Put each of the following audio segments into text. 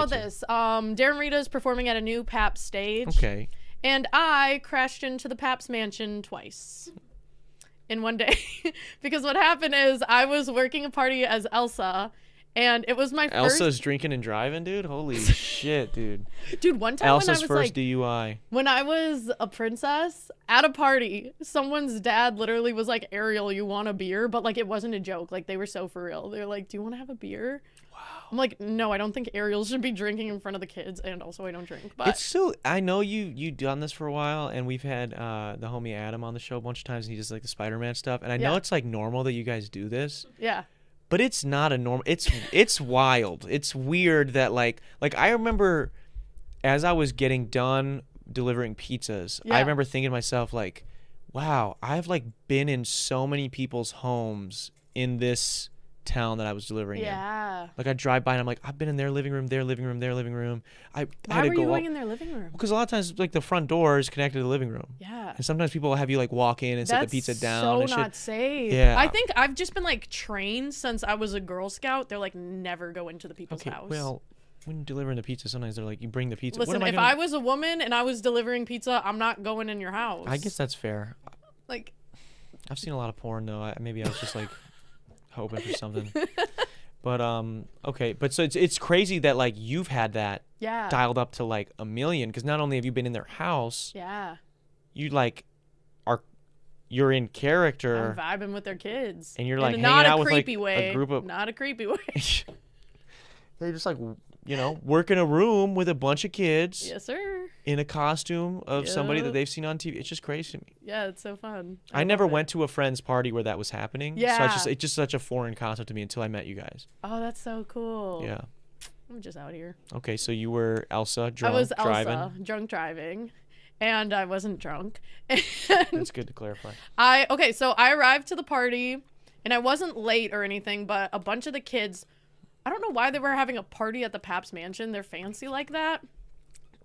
about this? Darren Rita is performing at a new Paps stage. Okay. And I crashed into the Paps mansion twice in one day. Because what happened is I was working a party as Elsa, and it was my first... Elsa's drinking and driving, dude? Holy shit, dude. Dude, one time Elsa's when I was first like... DUI. When I was a princess at a party, someone's dad literally was like, Ariel, you want a beer? But like, it wasn't a joke. Like, they were so for real. They're like, do you want to have a beer? Wow. I'm like, no, I don't think Ariel should be drinking in front of the kids. And also, I don't drink. But It's still, I know you've done this for a while, and we've had the homie Adam on the show a bunch of times, and he does like the Spider-Man stuff. And I know it's like normal that you guys do this. Yeah. But it's not a normal. It's wild. It's weird that like I remember as I was getting done delivering pizzas, I remember thinking to myself like, wow, I've like been in so many people's homes in this town that I was delivering in. Like I drive by and I'm like, I've been in their living room, their living room, their living room. Why were you going in their living room? Because a lot of times like the front door is connected to the living room. Yeah. And sometimes people will have you like walk in and set the pizza down. That's so not safe. Yeah. I think I've just been like trained since I was a Girl Scout. They're like, never go into the people's house. Well, when you're delivering the pizza, sometimes they're like, you bring the pizza. Listen, if I was a woman and I was delivering pizza, I'm not going in your house. I guess that's fair. Like, I've seen a lot of porn though. Maybe I was just like hoping for something. But okay, but so it's crazy that like you've had that dialed up to like 1 million, because not only have you been in their house, you like you're in character. I'm vibing with their kids, and you're like hanging out with like way. a group of not a creepy way. They're just like, you know, work in a room with a bunch of kids. Yes, sir. In a costume of somebody that they've seen on TV. It's just crazy to me. Yeah, it's so fun. I never went to a friend's party where that was happening. Yeah. So it's just such a foreign concept to me until I met you guys. Oh, that's so cool. Yeah. I'm just out here. Okay, so you were Elsa, drunk, I was driving. Elsa, drunk driving. And I wasn't drunk. That's good to clarify. So I arrived to the party, and I wasn't late or anything, but a bunch of the kids, I don't know why they were having a party at the Paps Mansion. They're fancy like that.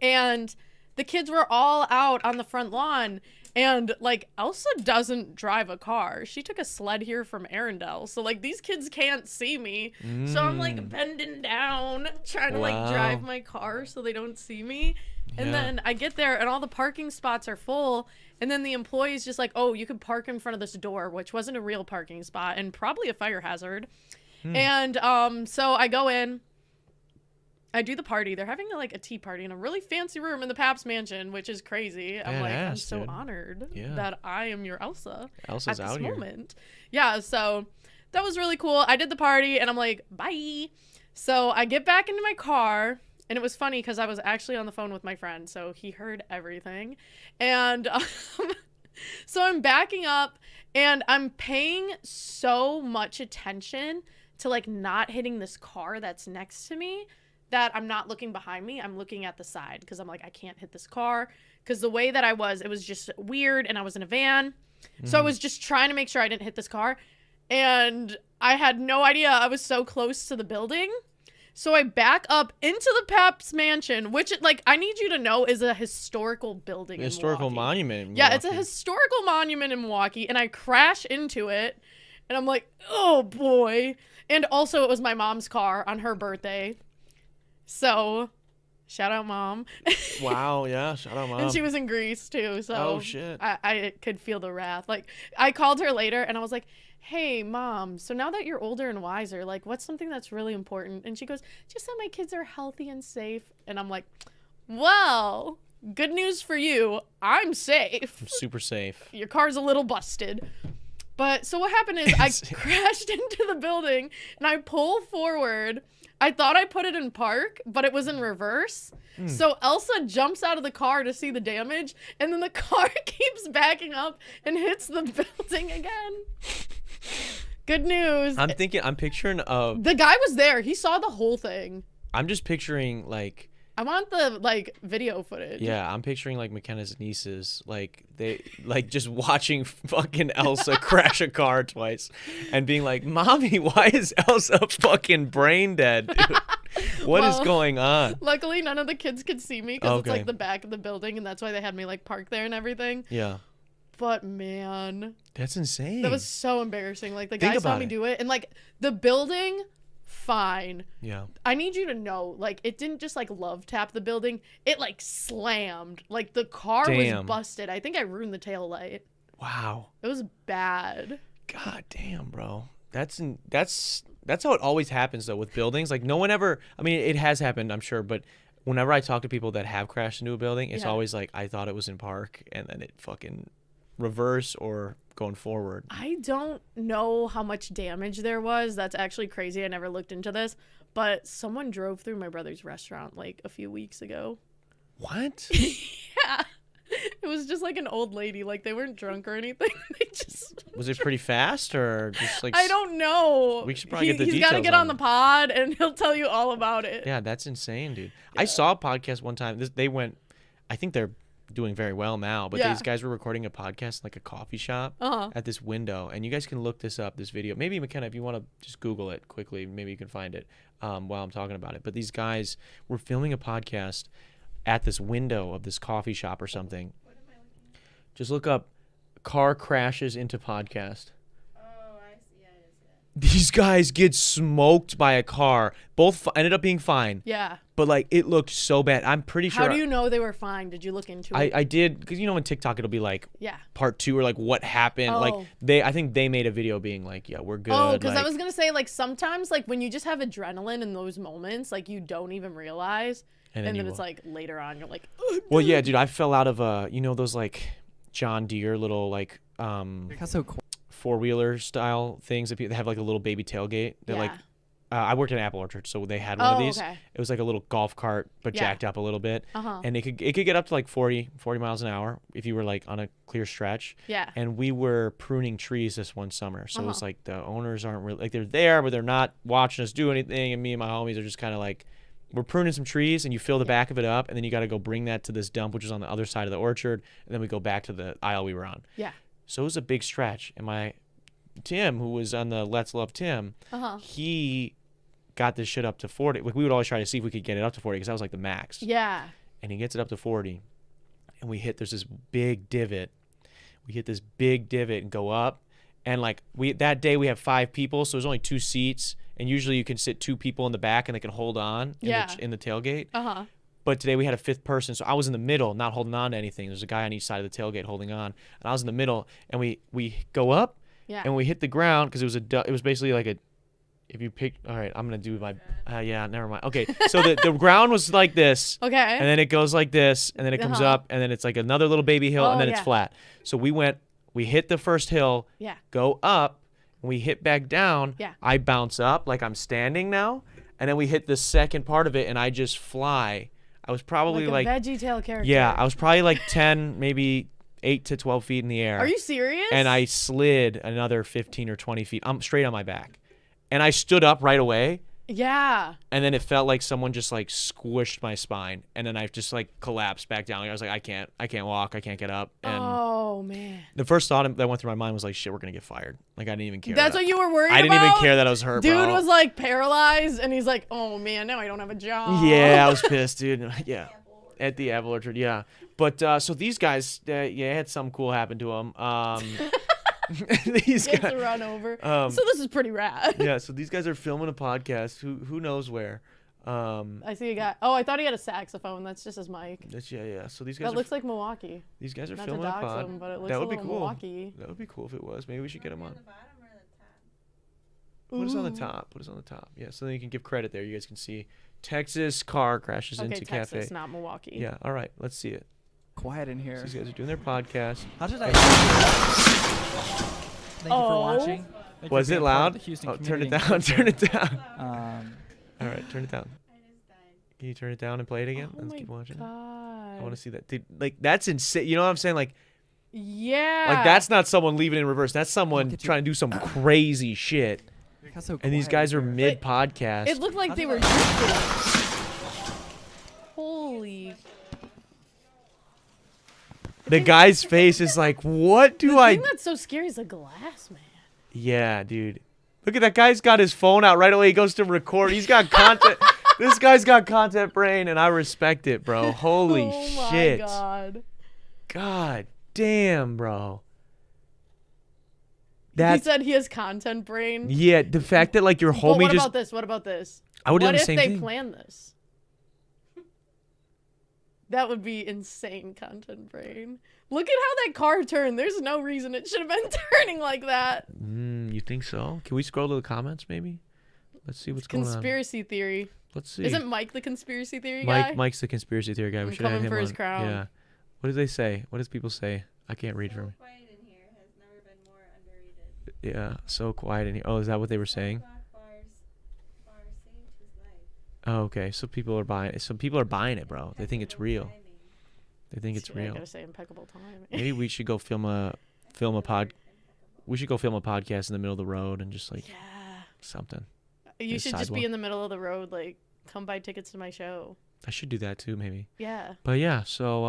And the kids were all out on the front lawn, and like Elsa doesn't drive a car. She took a sled here from Arendelle. So like these kids can't see me. So I'm like bending down trying to like drive my car so they don't see me. And then I get there and all the parking spots are full. And then the employee's just like, oh, you could park in front of this door, which wasn't a real parking spot and probably a fire hazard. And so I go in, I do the party. They're having like a tea party in a really fancy room in the Paps Mansion, which is crazy. I'm like, I'm so honored that I am your Elsa Elsa's at this out here. moment. Yeah, so that was really cool. I did the party and I'm like, bye. So I get back into my car, and it was funny because I was actually on the phone with my friend, so he heard everything. And so I'm backing up and I'm paying so much attention to like not hitting this car that's next to me that I'm not looking behind me. I'm looking at the side because I'm like, I can't hit this car, because the way that it was just weird, and I was in a van. So I was just trying to make sure I didn't hit this car, and I had no idea I was so close to the building. So I back up into the Paps Mansion, which like I need you to know is a historical building. Historical monument in Milwaukee. Yeah, it's a historical monument in Milwaukee, and I crash into it, and I'm like, oh boy. And also it was my mom's car on her birthday. So, shout out, Mom. Wow, yeah, shout out, Mom. And she was in Greece, too, so oh, shit. I could feel the wrath. Like, I called her later, and I was like, hey, Mom, so now that you're older and wiser, like, what's something that's really important? And she goes, just that my kids are healthy and safe. And I'm like, well, good news for you. I'm safe. I'm super safe. Your car's a little busted. But, so what happened is I crashed into the building, and I pull forward. I thought I put it in park, but it was in reverse. So Elsa jumps out of the car to see the damage, and then the car keeps backing up and hits the building again. Good news. I'm picturing the guy was there. He saw the whole thing. I'm just picturing like, I want the like video footage. yeah, I'm picturing like McKenna's nieces, like they like just watching fucking Elsa crash a car twice and being like, Mommy, why is Elsa fucking brain dead, dude? What is going on? Luckily, none of the kids could see me because it's Okay. like the back of the building, and that's why they had me like parked there and everything. Yeah. But man, That's insane. that was so embarrassing. Like the Think guy saw about me it. do it, and like the building fine. Yeah. I need you to know, like, it didn't just, like, love tap the building. It, like, slammed. Like, the car was busted. I think I ruined the tail light. Wow. It was bad. God damn, bro. That's how it always happens, though, with buildings. Like, no one ever, I mean, it has happened, I'm sure, but whenever I talk to people that have crashed into a building, it's always like, I thought it was in park, and then it fucking reverse or going forward. I don't know how much damage there was. That's actually crazy. I never looked into this, but someone drove through my brother's restaurant like a few weeks ago. What? Yeah. It was just like an old lady. Like, they weren't drunk or anything. They just Was it pretty fast or just like? I don't know. We should probably get the details. He's got to get on the pod and he'll tell you all about it. Yeah, that's insane, dude. Yeah. I saw a podcast one time. They went, I think they're doing very well now, but these guys were recording a podcast in like a coffee shop at this window, and you guys can look this up, this video. Maybe McKenna, if you want to just Google it quickly, maybe you can find it while I'm talking about it. But these guys were filming a podcast at this window of this coffee shop or something. What am I looking at? Just look up car crashes into podcast. These guys get smoked by a car. Both ended up being fine. Yeah. But, like, it looked so bad. I'm pretty sure. How do you know they were fine? Did you look into it? I did, because, you know, on TikTok, it'll be, like, part 2 or, like, what happened. Oh. Like, I think they made a video being, like, yeah, we're good. Oh, because like, I was going to say, like, sometimes, like, when you just have adrenaline in those moments, like, you don't even realize. And then it's, like, later on, you're like, oh, well, yeah, dude, I fell out of, you know, those, like, John Deere little, like, That's so cool. 4-wheeler style things that have like a little baby tailgate. They're like, I worked in an apple orchard, so they had one of these. Okay. It was like a little golf cart, but jacked up a little bit. And it could get up to like 40 miles an hour if you were like on a clear stretch. Yeah. And we were pruning trees this one summer, so it was like the owners aren't really like, they're there, but they're not watching us do anything. And me and my homies are just kind of like, we're pruning some trees, and you fill the back of it up, and then you got to go bring that to this dump, which is on the other side of the orchard, and then we go back to the aisle we were on. Yeah. So it was a big stretch, and my Tim, who was on the Let's Love Tim, he got this shit up to 40. Like, we would always try to see if we could get it up to 40, because that was like the max. Yeah. And he gets it up to 40, and there's this big divot. We hit this big divot and go up, and like that day we have 5 people, so there's only 2 seats, and usually you can sit 2 people in the back and they can hold on in the tailgate. But today we had a 5th person, so I was in the middle, not holding on to anything. There's a guy on each side of the tailgate holding on, and I was in the middle, and we go up. Yeah. And we hit the ground, because it was basically like if you pick, all right, I'm going to do my, never mind. Okay, so the ground was like this. Okay. And then it goes like this, and then it comes up, and then it's like another little baby hill, and then it's flat. So we hit the first hill, go up, and we hit back down. Yeah. I bounce up like I'm standing now, and then we hit the second part of it, and I just fly. I was probably like a veggie tail character. Yeah, I was probably like 10, maybe 8 to 12 feet in the air. Are you serious? And I slid another 15 or 20 feet. I'm straight on my back. And I stood up right away. Yeah. And then it felt like someone just like squished my spine. And then I just like collapsed back down. I was like, I can't walk. I can't get up. And oh, man. The first thought that went through my mind was like, shit, we're going to get fired. Like, I didn't even care. That's what you were worried about? I didn't even care that I was hurt, Dude bro. was like paralyzed, and he's like, oh, man, now I don't have a job. Yeah, I was pissed, dude. Yeah. At the apple orchard, yeah. But so these guys, had something cool happen to them. These guys run over. So this is pretty rad. Yeah. So these guys are filming a podcast. Who knows where? I see a guy. Oh, I thought he had a saxophone. That's just his mic. Yeah. So these guys. That looks like Milwaukee. These guys are Not filming a pod. Him, but it looks that would be cool. Milwaukee. That would be cool if it was. Maybe we should get him on. Put us on the top. Put us on the top. Yeah. So then you can give credit there. You guys can see. Texas car crashes into Texas, cafe. Not Milwaukee. Yeah. All right. Let's see it. Quiet in here. So these guys are doing their podcast. How did I? Thank you for watching. Was it loud? Turn it down. Turn it down. All right. Turn it down. Can you turn it down and play it again? Oh, Let's keep watching. God. I want to see that. Dude, like, that's insane. You know what I'm saying? Like, yeah. Like, that's not someone leaving in reverse. That's someone trying to do some crazy shit. So and these guys are mid-podcast. It looked like they were drifting. Holy. The guy's face is like, what do The thing that's so scary is the glass, man. Yeah, dude. Look at that guy's got his phone out right away. He goes to record. He's got content. This guy's got content brain, and I respect it, bro. Holy shit. Oh, my God. God damn, bro. That said he has content brain. yeah, the fact that like your But homie what just about this? What about this? I would have What done the if same they thing. plan this? That would be insane content brain. Look at how that car turned. There's no reason it should have been turning like that. You think so? Can we scroll to the comments maybe? Let's see what's going on. Conspiracy theory. Let's see. Isn't Mike the conspiracy theory guy? Mike's the conspiracy theory guy. We I'm should have coming him for on. his crown. Yeah. What do they say? What does people say? I can't read from So quiet in here has never been more underrated. Yeah, so quiet in here. Oh, is that what they were saying? Bar saved his life. Oh, okay. So people are buying it. Some people are buying it, bro. They think it's real. They think it's Yeah, I real. gotta say impeccable timing. Maybe we should go film a pod. We should go film a podcast in the middle of the road and just like Yeah. something. You the should just sidewalk. be in the middle of the road, like, come buy tickets to my show. I should do that too, maybe. Yeah. But yeah, so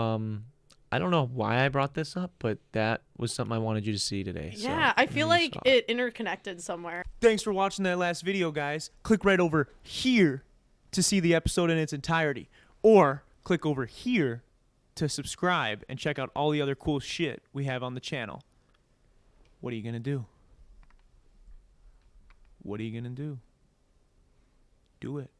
I don't know why I brought this up, but that was something I wanted you to see today. So Yeah, I feel you like saw it interconnected somewhere. Thanks for watching that last video, guys. Click right over here to see the episode in its entirety. Or click over here to subscribe and check out all the other cool shit we have on the channel. What are you going to do? What are you going to do? Do it.